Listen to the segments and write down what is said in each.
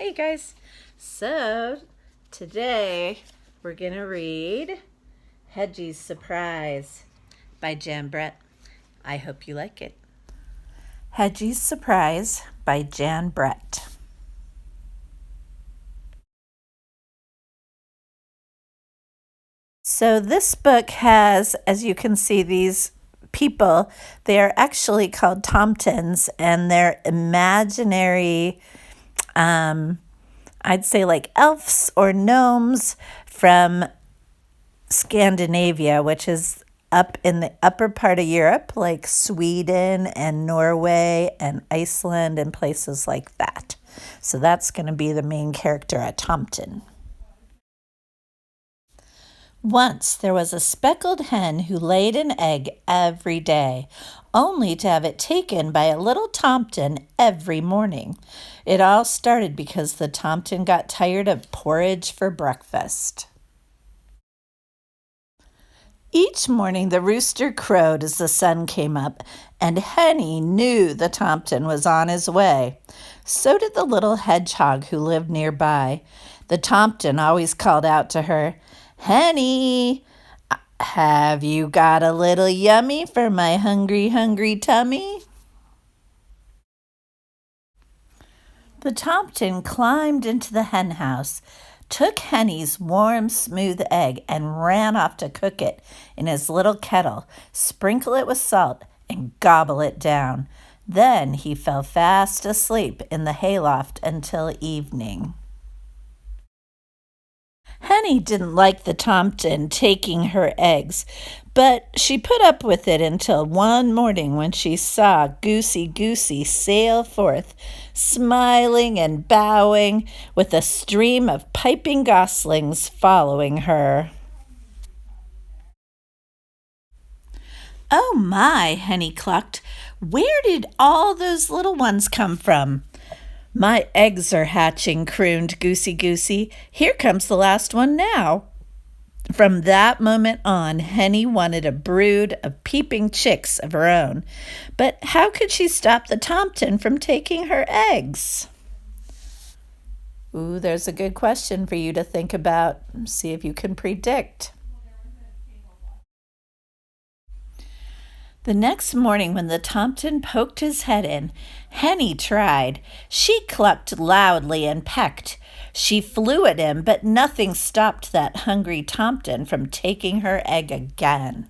Hey guys. So today we're going to read Hedgie's Surprise by Jan Brett. I hope you like it. Hedgie's Surprise by Jan Brett. So this book has, as you can see, these people. They are actually called Tomtins, and they're imaginary I'd say like elves or gnomes from Scandinavia, which is up in the upper part of Europe, like Sweden and Norway and Iceland and places like that. So that's going to be the main character, a Tomten. Once there was a speckled hen who laid an egg every day, only to have it taken by a little Tomten every morning. It all started because the Tomten got tired of porridge for breakfast. Each morning the rooster crowed as the sun came up, and Henny knew the Tomten was on his way. So did the little hedgehog who lived nearby. The Tomten always called out to her, "Henny, have you got a little yummy for my hungry, hungry tummy?" The Tomten climbed into the hen house, took Henny's warm, smooth egg, and ran off to cook it in his little kettle, sprinkle it with salt, and gobble it down. Then he fell fast asleep in the hayloft until evening. Henny didn't like the Tomten taking her eggs, but she put up with it until one morning when she saw Goosey sail forth, smiling and bowing, with a stream of piping goslings following her. "Oh my," Henny clucked, "where did all those little ones come from?" "My eggs are hatching," crooned Goosey. "Here comes the last one now." From that moment on, Henny wanted a brood of peeping chicks of her own. But how could she stop the Tomten from taking her eggs? Ooh, there's a good question for you to think about. See if you can predict. The next morning, when the Tomten poked his head in, Henny tried. She clucked loudly and pecked. She flew at him, but nothing stopped that hungry Tomten from taking her egg again.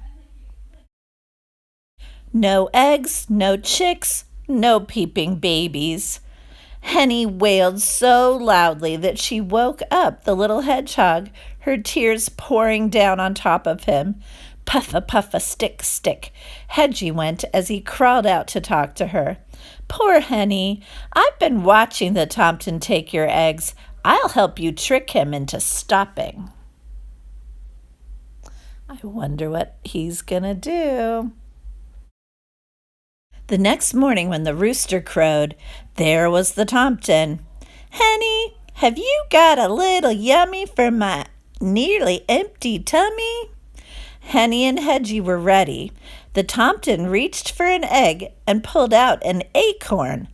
No eggs, no chicks, no peeping babies. Henny wailed so loudly that she woke up the little hedgehog, her tears pouring down on top of him. Puffa, stick. Hedgie went as he crawled out to talk to her. "Poor Henny, I've been watching the Tomten take your eggs. I'll help you trick him into stopping." I wonder what he's gonna do. The next morning when the rooster crowed, there was the Tomten. "Henny, have you got a little yummy for my nearly empty tummy?" Henny and Hedgie were ready. The Tomten reached for an egg and pulled out an acorn.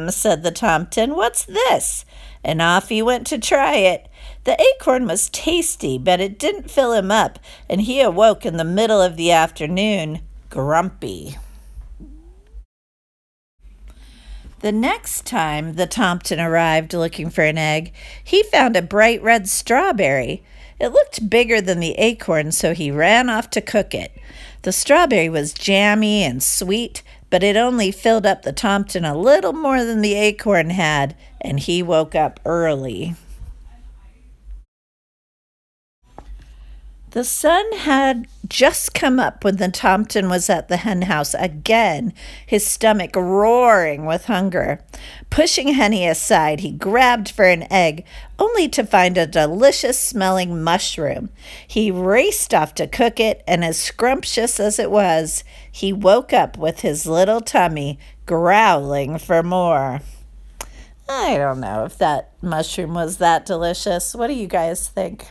Said the Tomten, "what's this?" And off he went to try it. The acorn was tasty, but it didn't fill him up, and he awoke in the middle of the afternoon, grumpy. The next time the Tomten arrived looking for an egg, he found a bright red strawberry. It looked bigger than the acorn, so he ran off to cook it. The strawberry was jammy and sweet, but it only filled up the Tomten a little more than the acorn had, and he woke up early. The sun had just come up when the Tomten was at the hen house again, his stomach roaring with hunger. Pushing Henny aside, he grabbed for an egg, only to find a delicious-smelling mushroom. He raced off to cook it, and as scrumptious as it was, he woke up with his little tummy growling for more. I don't know if that mushroom was that delicious. What do you guys think?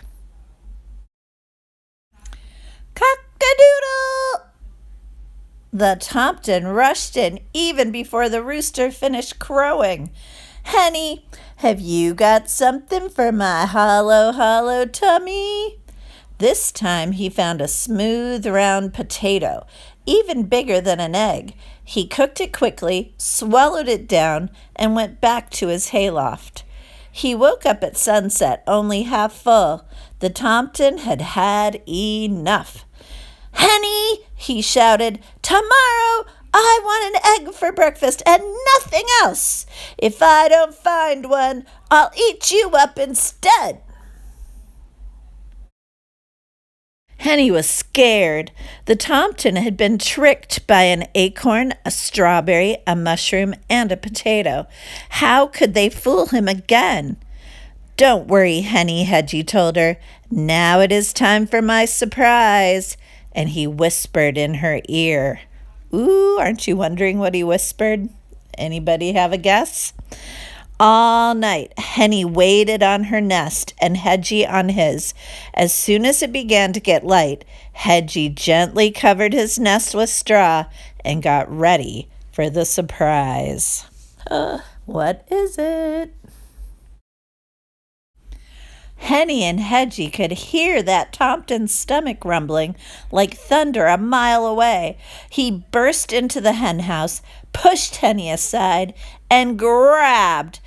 Cock-a-doodle! The Tomten rushed in even before the rooster finished crowing. Henny, have you got something for my hollow, hollow tummy? This time he found a smooth, round potato, even bigger than an egg. He cooked it quickly, swallowed it down, and went back to his hayloft. He woke up at sunset, only half full. The Tomten had had enough. Henny, he shouted, tomorrow I want an egg for breakfast and nothing else. If I don't find one, I'll eat you up instead. Henny was scared. The Tomten had been tricked by an acorn, a strawberry, a mushroom, and a potato. How could they fool him again? Don't worry, Henny, Hedgie told her. Now it is time for my surprise. And he whispered in her ear. Ooh, aren't you wondering what he whispered? Anybody have a guess? All night, Henny waited on her nest and Hedgie on his. As soon as it began to get light, Hedgie gently covered his nest with straw and got ready for the surprise. What is it? Henny and Hedgie could hear that Tomten's stomach rumbling like thunder a mile away. He burst into the hen house, pushed Henny aside, and grabbed.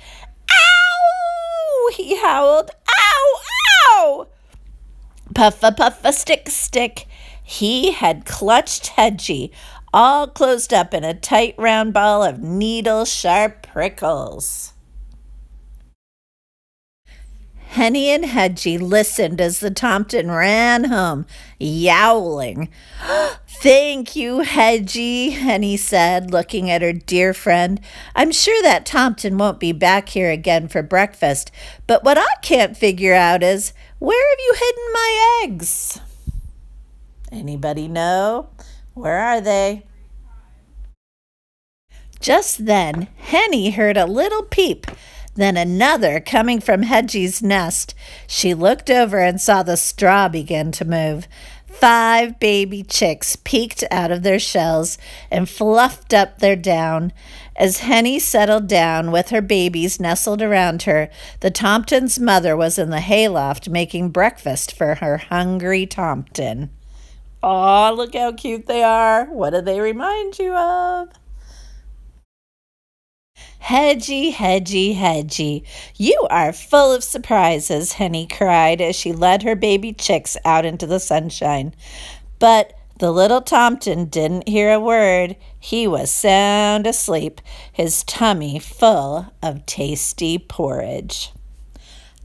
Ow! He howled. Ow! Ow! Puffa, puffa, stick, stick. He had clutched Hedgie, all closed up in a tight round ball of needle-sharp prickles. Henny and Hedgie listened as the Tomten ran home, yowling. Thank you, Hedgie, Henny said, looking at her dear friend. I'm sure that Tomten won't be back here again for breakfast, but what I can't figure out is, where have you hidden my eggs? Anybody know? Where are they? Just then, Henny heard a little peep. Then another coming from Hedgie's nest. She looked over and saw the straw begin to move. 5 baby chicks peeked out of their shells and fluffed up their down. As Henny settled down with her babies nestled around her, the Tomten's mother was in the hayloft making breakfast for her hungry Tomten. Aw, look how cute they are. What do they remind you of? Hedgie, Hedgie, Hedgie, you are full of surprises, Henny cried as she led her baby chicks out into the sunshine. But the little Tomten didn't hear a word. He was sound asleep, his tummy full of tasty porridge.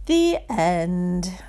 The end.